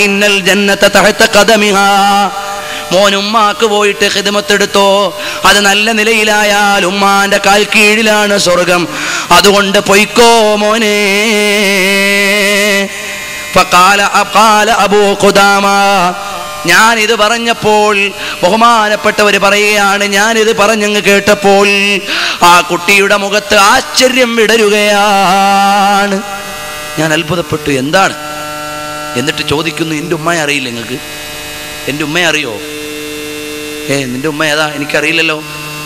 ഇന്നൽ ജന്നത തഹത ഖദമിഹാ. മോൻ ഉമ്മാക്ക് പോയിട്ട് ഖിദ്മത്തെടുത്തോ, അത് നല്ല നിലയിലായാൽ ഉമ്മാന്റെ കാൽ കീഴിലാണ് സ്വർഗം, അതുകൊണ്ട് പൊയ്ക്കോ മോനെ. ഫഖാല അബൂ ഖുദാമ, ഞാനിത് പറഞ്ഞപ്പോൾ ബഹുമാനപ്പെട്ടവർ പറയുകയാണ്, ഞാനിത് പറഞ്ഞങ്ങ് കേട്ടപ്പോൾ ആ കുട്ടിയുടെ മുഖത്ത് ആശ്ചര്യം വിടരുകയാണ്. ഞാൻ അത്ഭുതപ്പെട്ടു, എന്താണ്? എന്നിട്ട് ചോദിക്കുന്നു, എൻ്റെ ഉമ്മയെ അറിയില്ല നിങ്ങൾക്ക്? എൻ്റെ ഉമ്മയെ അറിയോ? നിന്റെ ഉമ്മ ഏതാ? എനിക്കറിയില്ലല്ലോ.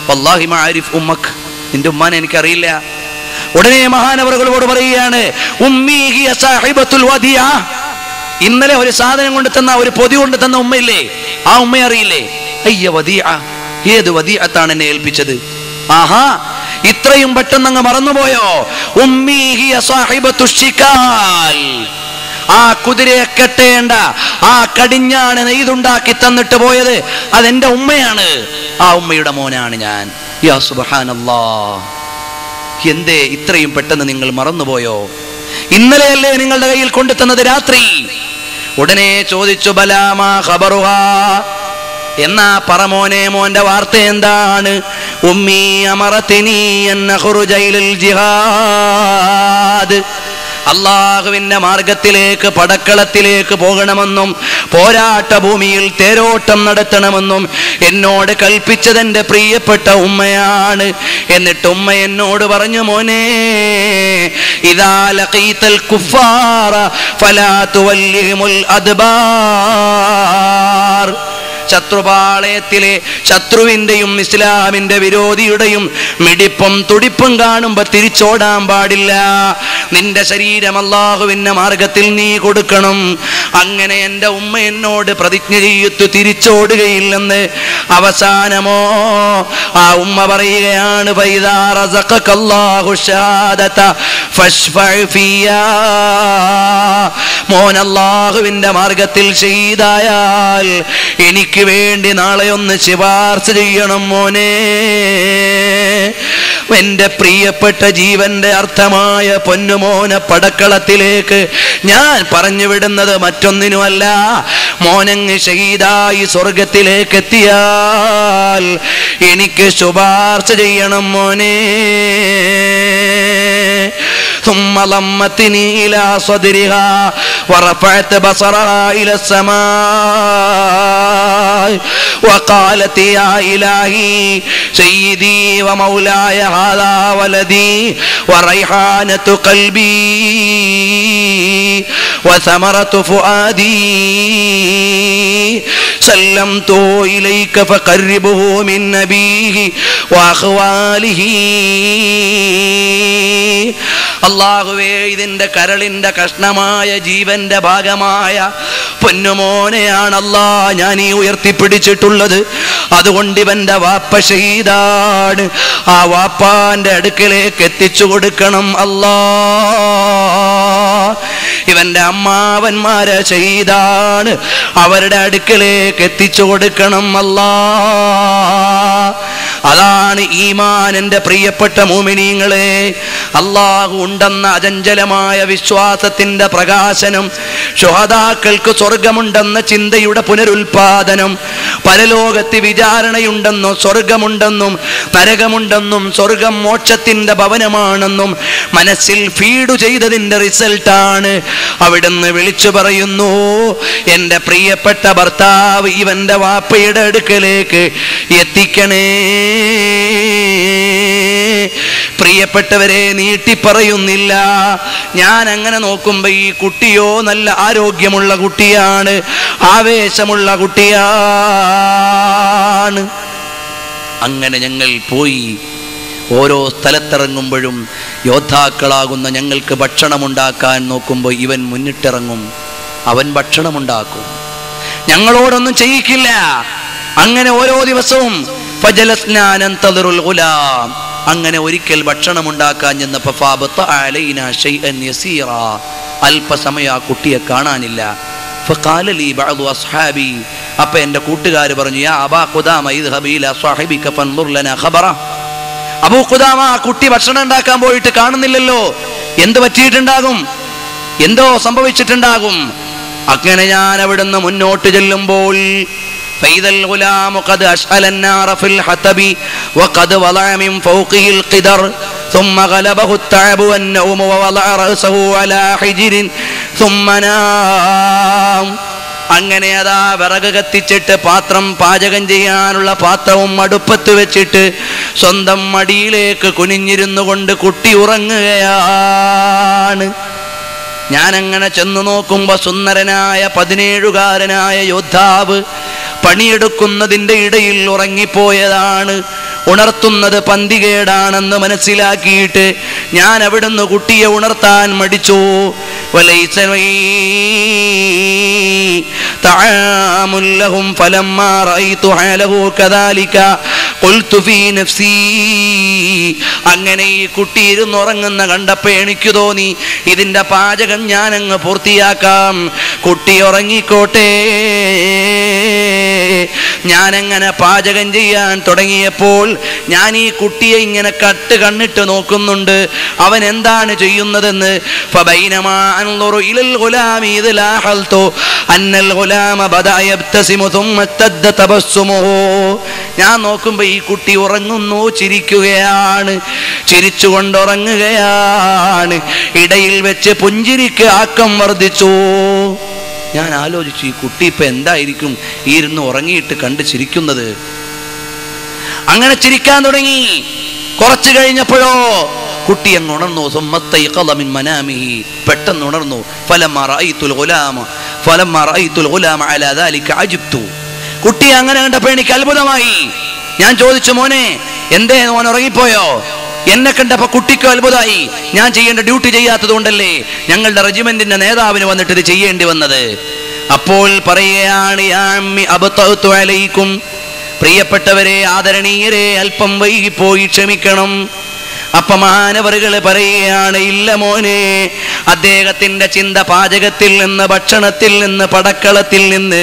വല്ലാഹി മാ അരിഫ് ഉമ്മക്ക്, നിന്റെ ഉമ്മാനെ എനിക്കറിയില്ല. ഉടനെ മഹാനവറുകളോട് പറയുകയാണ്, ഉമ്മീ ഹിയ സാഹിബത്തുൽ വദിയ. ഇന്നലെ ഒരു സാധനം കൊണ്ട് തന്ന, ഒരു പൊതി കൊണ്ട് തന്ന ഉമ്മയില്ലേ, ആ ഉമ്മയെ അറിയില്ലേ? അയ്യ വദിയ, ഏത് വദിയത്താണ് എന്നെ ഏൽപ്പിച്ചത്? ആഹാ, ഇത്രയും പെട്ടെന്ന് അങ്ങ് മറന്നുപോയോ? ഉമ്മീ ഹിയ സാഹിബത്തുൽ ശികാൽ. ആ കുതിരയെ കെട്ടേണ്ട ആ കടിഞ്ഞാണ് നെയ്തുണ്ടാക്കി തന്നിട്ട് പോയത്, അതെന്റെ ഉമ്മയാണ്. ആ ഉമ്മയുടെ മോനാണ് ഞാൻ. യാ സുബ്ഹാനല്ലാഹ്, എന്തേ ഇത്രയും പെട്ടെന്ന് നിങ്ങൾ മറന്നുപോയോ? ഇന്നലെയല്ലേ നിങ്ങളുടെ കയ്യിൽ കൊണ്ടു തന്നത് രാത്രി? ഉടനെ ചോദിച്ചു, ബലാമാ ഖബറുഹാ, എന്നാ പറമോനെ, മോന്റെ വാർത്ത എന്താണ്? ഉമ്മീ അമറതിനി അൻ അഖ്റുജ ഇലൽ ജിഹാദ്. അള്ളാഹുവിന്റെ മാർഗത്തിലേക്ക്, പടക്കളത്തിലേക്ക് പോകണമെന്നും പോരാട്ട ഭൂമിയിൽ തേരോട്ടം നടത്തണമെന്നും എന്നോട് കൽപ്പിച്ചതെന്റെ പ്രിയപ്പെട്ട ഉമ്മയാണ്. എന്നിട്ട് ഉമ്മ എന്നോട് പറഞ്ഞു, മോനെ, ഇദാ ലഖീതൽ കുഫാറ ഫലാ തുവല്ലിഹിമുൽ അദ്ബാർ. ശത്രുപാളയത്തിലെ ശത്രുവിന്റെയും ഇസ്ലാമിന്റെ വിരോധിയുടെയും മിടിപ്പും തുടിപ്പും കാണുമ്പോ തിരിച്ചോടാൻ പാടില്ല. നിന്റെ ശരീരം അല്ലാഹുവിന്റെ മാർഗത്തിൽ നീ കൊടുക്കണം. അങ്ങനെ എൻ്റെ ഉമ്മ എന്നോട് പ്രതിജ്ഞ ചെയ്യത്തു, തിരിച്ചോടുകയില്ലെന്ന്. അവസാനമോ ആ ഉമ്മ പറയുകയാണ്, ഫൈദാ റസഖകല്ലാഹു ശഹാദത ഫശ്ഫഅ ഫിയാ. മോൻ അല്ലാഹുവിന്റെ മാർഗത്തിൽ ഷഹീദായാൽ എനിക്ക് വേണ്ടി നാളെ ഒന്ന് ശുപാർശ ചെയ്യണം മോനെ. എന്റെ പ്രിയപ്പെട്ട ജീവന്റെ അർത്ഥമായ പൊന്നുമോനെ പടക്കളത്തിലേക്ക് ഞാൻ പറഞ്ഞു വിടുന്നത് മറ്റൊന്നിനുമല്ല, മോനങ്ങ് ഷഹീദായി സ്വർഗത്തിലേക്ക് എത്തിയാൽ എനിക്ക് ശുപാർശ ചെയ്യണം മോനെ. ثم ضمتني إلى صدرها ورفعت بصرها إلى السماء وقالت يا إلهي سيدي ومولاي هذا ولدي وريحانة قلبي وثمرة فؤادي سلمته إليك فقربه من نبيه وأخواله. അല്ലാഹുവേ, ഇതിന്റെ കരളിന്റെ കഷ്ണമായ ജീവന്റെ ഭാഗമായ പൊന്നുമോനെയാണ് അല്ലാ ഞാൻ ഈ ഉയർത്തിപ്പിടിച്ചിട്ടുള്ളത്. അതുകൊണ്ട് ഇവന്റെ വാപ്പ ഷഹീദാണ്. ആ വാപ്പാന്റെ അടുക്കലേക്ക് എത്തിച്ചു കൊടുക്കണം അല്ലാ. ഇവന്റെ അമ്മാവന്മാരെ ഷഹീദാണ്, അവരുടെ അടുക്കലേക്ക് എത്തിച്ചു കൊടുക്കണം അല്ലാ. അതാണ് ഈമാൻ. എൻ്റെ പ്രിയപ്പെട്ട മുഅ്മിനീങ്ങളെ, അല്ലാഹു ഉണ്ടെന്ന അചഞ്ചലമായ വിശ്വാസത്തിന്റെ പ്രകാശനം, ശുഹദാക്കൾക്ക് സ്വർഗമുണ്ടെന്ന ചിന്തയുടെ പുനരുൽപാദനം, പരലോകത്ത് വിചാരണയുണ്ടെന്നും സ്വർഗമുണ്ടെന്നും നരകമുണ്ടെന്നും സ്വർഗം മോക്ഷത്തിന്റെ ഭവനമാണെന്നും മനസ്സിൽ ഫീഡ് ചെയ്തതിന്റെ റിസൾട്ടാണ്. അവിടുന്ന് വിളിച്ചു പറയുന്നു, എൻ്റെ പ്രിയപ്പെട്ട ഭർത്താവ് ഇവന്റെ വാപ്പയുടെ അടുക്കലേക്ക് എത്തിക്കണേ. പ്രിയപ്പെട്ടവരെ, നീട്ടിപ്പറയുന്നില്ല. ഞാൻ അങ്ങനെ നോക്കുമ്പോ ഈ കുട്ടിയോ നല്ല ആരോഗ്യമുള്ള കുട്ടിയാണ്, ആവേശമുള്ള കുട്ടിയാണ്. അങ്ങനെ ഞങ്ങൾ പോയി ഓരോ സ്ഥലത്തിറങ്ങുമ്പോഴും യോദ്ധാക്കളാകുന്ന ഞങ്ങൾക്ക് ഭക്ഷണമുണ്ടാക്കാൻ നോക്കുമ്പോൾ ഇവൻ മുന്നിട്ടിറങ്ങും, അവൻ ഭക്ഷണമുണ്ടാക്കും, ഞങ്ങളോടൊന്നും ചെയ്യിക്കില്ല. അങ്ങനെ ഓരോ ദിവസവും അങ്ങനെ ഒരിക്കൽ ഭക്ഷണമുണ്ടാക്കാൻ ചെന്നപ്പോ അല്പസമയം ആ കുട്ടിയെ കാണാനില്ല. അപ്പൊ എന്റെ കൂട്ടുകാർ പറഞ്ഞു, അബൂ ഖുദാമ, ആ കുട്ടി ഭക്ഷണം ഉണ്ടാക്കാൻ പോയിട്ട് കാണുന്നില്ലല്ലോ, എന്ത് പറ്റിയിട്ടുണ്ടാകും, എന്തോ സംഭവിച്ചിട്ടുണ്ടാകും. അങ്ങനെ ഞാൻ അവിടുന്ന് മുന്നോട്ട് ചെല്ലുമ്പോൾ فإذا الغلام قد أشعل النار في الحطب وقد وضع من فوقه القدر ثم غلبه التعب والنوم ووضع رأسه على حجر ثم نام. അങ്ങനെ അതാ വിറക് കത്തിച്ചിട്ട് പാത്രം പാചകം ചെയ്യാനുള്ള പാത്രവും അടുപ്പത്ത് വെച്ചിട്ട് സ്വന്തം മടിയിലേക്ക് കുനിഞ്ഞിരുന്നു കൊണ്ട് കുട്ടി ഉറങ്ങുകയാണ്. ഞാനങ്ങനെ ചെന്നു നോക്കുമ്പോൾ സുന്ദരനായ 17കാരനായ യോദ്ധാവ് പണിയെടുക്കുന്നതിൻ്റെ ഇടയിൽ ഉറങ്ങിപ്പോയതാണ്. ഉണർത്തുന്നത് പന്തികേടാണെന്ന് മനസ്സിലാക്കിയിട്ട് ഞാൻ അവിടുന്ന് കുട്ടിയെ ഉണർത്താൻ മടിച്ചു. അങ്ങനെ ഈ കുട്ടി ഇരുന്നുറങ്ങുന്ന കണ്ടപ്പോ എനിക്ക് തോന്നി ഇതിന്റെ പാചകം ഞാനങ്ങ് പൂർത്തിയാക്കാം, കുട്ടി ഉറങ്ങിക്കോട്ടെ. ഞാനങ്ങനെ പാചകം ചെയ്യാൻ തുടങ്ങിയപ്പോൾ ഞാൻ ഈ കുട്ടിയെ ഇങ്ങനെ കണ്ണിട്ട് നോക്കുന്നുണ്ട്, അവൻ എന്താണ് ചെയ്യുന്നതെന്ന്. ഞാൻ നോക്കുമ്പോ ഈ കുട്ടി ഉറങ്ങുന്നു, ചിരിക്കുകയാണ്, ചിരിച്ചുകൊണ്ടുറങ്ങുകയാണ്. ഇടയിൽ വെച്ച് പുഞ്ചിരിക്ക് ആക്കം വർദ്ധിച്ചു. ഞാൻ ആലോചിച്ചു, ഈ കുട്ടി ഇപ്പൊ എന്തായിരിക്കും ഇരുന്ന് ഉറങ്ങിയിട്ട് കണ്ട് ചിരിക്കുന്നത്. അങ്ങനെ ചിരിക്കാൻ തുടങ്ങി. കുറച്ചു കഴിഞ്ഞപ്പോഴോ കുട്ടി അങ്ങ് ഉണർന്നു. പെട്ടെന്ന് ഉണർന്നു. കുട്ടി അങ്ങനെ കണ്ടപ്പോ എനിക്ക് അത്ഭുതമായി. ഞാൻ ചോദിച്ചു, മോനെ എന്തേ മോൻ ഉറങ്ങിപ്പോയോ? എന്നെ കണ്ടപ്പോ കുട്ടിക്ക് അത്ഭുതമായി. ഞാൻ ചെയ്യേണ്ട ഡ്യൂട്ടി ചെയ്യാത്തത് കൊണ്ടല്ലേ ഞങ്ങളുടെ റെജിമെന്റിന്റെ നേതാവിന് വന്നിട്ട് ഇത് ചെയ്യേണ്ടി വന്നത്. അപ്പോൾ പറയുകയാണ്, പ്രിയപ്പെട്ടവരെ, ആദരണീയരെ, അല്പം വൈകിപ്പോയി, ക്ഷമിക്കണം. അപ്പൊ മാനവറുകൾ പറയുകയാണ്, ഇല്ല മോനെ, അദ്ദേഹത്തിന്റെ ചിന്ത പാചകത്തിൽ നിന്ന്, ഭക്ഷണത്തിൽ നിന്ന്, പടക്കളത്തിൽ നിന്ന്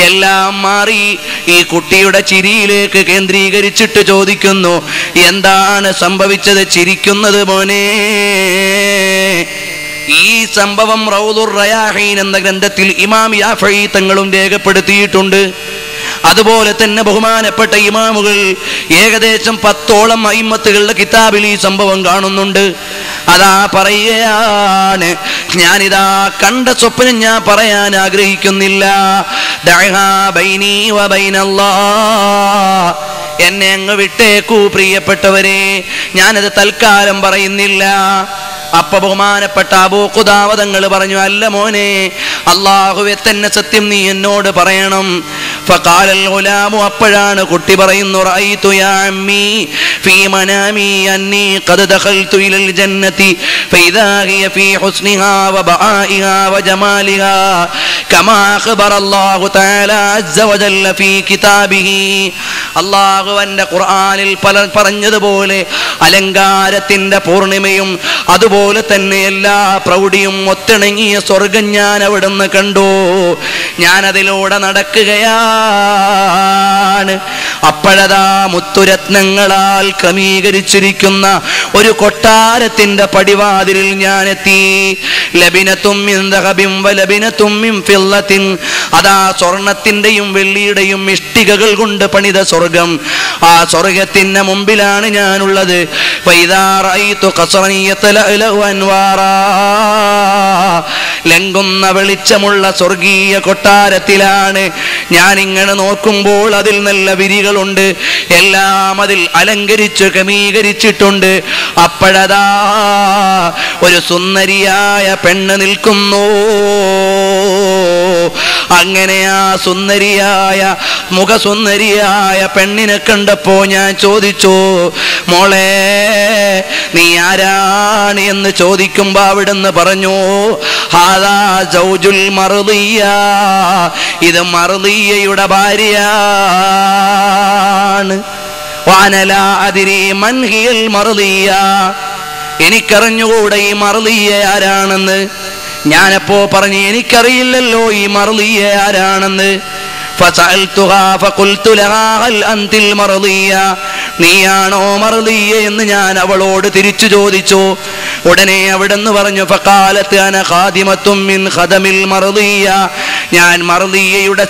എല്ലാം മാറി ഈ കുട്ടിയുടെ ചിരിയിലേക്ക് കേന്ദ്രീകരിച്ചിട്ട് ചോദിക്കുന്നു, എന്താണ് സംഭവിച്ചത് ചിരിക്കുന്നത് മോനെ? ഈ സംഭവം റൗദുർ റയാഹീൻ എന്ന ഗ്രന്ഥത്തിൽ ഇമാം യാഫഈ തങ്ങളും രേഖപ്പെടുത്തിയിട്ടുണ്ട്. അതുപോലെ തന്നെ ബഹുമാനപ്പെട്ട ഇമാമുകൾ ഏകദേശം 10ഓളം അയിമ്മത്തുകളുടെ കിതാബിൽ ഈ സംഭവം കാണുന്നുണ്ട്. അതാ പറയുകയാണ്, ഞാനിതാ കണ്ട സ്വപ്നം ഞാൻ പറയാൻ ആഗ്രഹിക്കുന്നില്ല. ദഅഹാ ബൈനി വ ബൈനല്ലാഹ്, എന്നെ അങ്ങ് വിട്ടേക്കൂ പ്രിയപ്പെട്ടവരെ, ഞാനത് തൽക്കാലം പറയുന്നില്ല. അപ്പൊ ബഹുമാനപ്പെട്ട അബൂ ഖുദാമ തങ്ങൾ പറഞ്ഞു, അല്ല മോനെ, അല്ലാഹുവെ തന്നെ സത്യം നീ എന്നോട് പറയണം. ഫഖാലൽ ഗുലാമു, അപ്പോഴാണ് കുട്ടി പറയുന്നു, റഅയ്തു യാ അമ്മി ഫീ മനാമി അന്നി ഖദ് ദഖൽതു ഇലൽ ജന്നതി ഫഇദാ ഹിയ ഫീ ഹുസ്നിഹാ വ ബആഇഹാ വ ജമാലിഹാ കമാ അഖ്ബറ അല്ലാഹു തആല അസ്സ വജല്ല ഫീ കിതാബിഹി. അല്ലാഹുവിന്റെ ഖുർആനിൽ പറഞ്ഞതുപോലെ അലങ്കാരത്തിന്റെ പൂർണിമയും അതുപോലെ തന്നെ എല്ലാ പ്രൗഢിയും ഒത്തിണങ്ങിയ സ്വർഗം ഞാൻ അവിടുന്ന് കണ്ടു. ഞാനതിലൂടെ നടക്കുകയാണ്. അപ്പോഴതാ മുത്തുരത്നങ്ങളാൽ ക്രമീകരിച്ചിരിക്കുന്ന ഒരു കൊട്ടാരത്തിന്റെ പടിവാതിലിൽ ഞാൻ എത്തി. ലബിനത്തും മിൻ ദഹബിൻ വ ലബിനത്തും മിൻ ഫില്ലത്തിൻ, അതാ സ്വർണത്തിന്റെയും വെള്ളിയുടെയും ഇഷ്ടികകൾ കൊണ്ട് പണിത സ്വർഗം. ആ സ്വർഗത്തിന്റെ മുമ്പിലാണ് ഞാനുള്ളത്. ഫൈദാ റഅയ്തു ഖസ്റൻ യതലഅലു അൻവാറാ, ലംഘുന്ന വെളിച്ചമുള്ള സ്വർഗീയ കൊട്ടാരത്തിലാണ് ഞാനിങ്ങനെ നോക്കുമ്പോൾ. അതിൽ നല്ല വിരികളുണ്ട്, എല്ലാം അതിൽ അലങ്കരിച്ച് ക്രമീകരിച്ചിട്ടുണ്ട്. അപ്പോഴതാ ഒരു സുന്ദരിയായ പെണ്ണ് നിൽക്കുന്നു. അങ്ങനെ ആ സുന്ദരിയായ മുഖസുന്ദരിയായ പെണ്ണിനെ കണ്ടപ്പോ ഞാൻ ചോദിച്ചു, മോളെ നീ ആരാണ് എന്ന് ചോദിക്കുമ്പോ അവിടുന്ന് പറഞ്ഞു, ഹാദാ സൗജുൽ മർദിയ, ഇത് മർദിയയുടെ ഭാര്യയാണ്. വഅന ലാ അദ്രി മൻ ഹിയൽ മർദിയ, എനിക്കറിഞ്ഞുകൂടെ ഈ മർദിയ ആരാണെന്ന്. ഞാനപ്പോ പറഞ്ഞു, എനിക്കറിയില്ലല്ലോ ഈ മർദിയ ആരാണെന്ന്. فسألتها فقلت لها هل أنت المرضية, നീയാണോ മർദിയ എന്ന് ഞാൻ അവളോട് തിരിച്ചു ചോദിച്ചു. ഉടനെ അവിടെന്ന് പറഞ്ഞു ഫഖാലത്ത് അന ഖാദിമത്തും മിൻ ഖദമിൽ മർദിയ, ഞാൻ മർദിയയുടെ